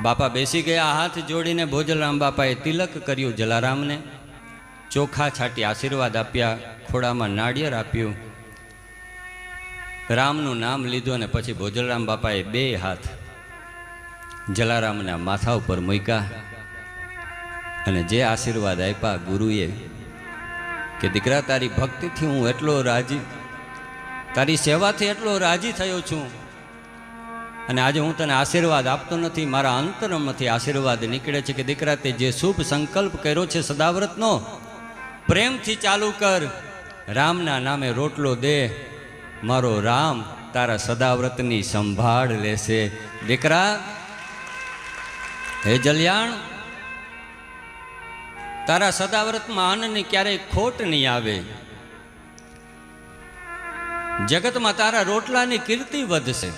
બાપા બેસી ગયા, હાથ જોડીને ભોજરામ બાપાએ તિલક કર્યું જલારામને, ચોખા છાંટી આશીર્વાદ આપ્યા, ખોડામાં નાળિયેર આપ્યું, રામનું નામ લીધું અને પછી ભોજરામ બાપાએ બે હાથ જલારામના માથા ઉપર મૂક્યા અને જે આશીર્વાદ આપ્યા ગુરુએ કે દીકરા તારી ભક્તિથી હું એટલો રાજી, તારી સેવાથી એટલો રાજી થયો છું અને આજે હું તને આશીર્વાદ આપતો નથી, મારા અંતરમાંથી આશીર્વાદ નીકળે છે કે દીકરા તે જે શુભ સંકલ્પ કર્યો છે સદાવ્રતનો પ્રેમથી ચાલુ કર, રામના નામે રોટલો દે, મારો રામ તારા સદાવ્રતની સંભાળ લેશે. દીકરા હે જલ્યાણ, તારા સદાવ્રતમાં આનંદની ક્યારેય ખોટ નહીં આવે, જગતમાં તારા રોટલાની કીર્તિ વધશે.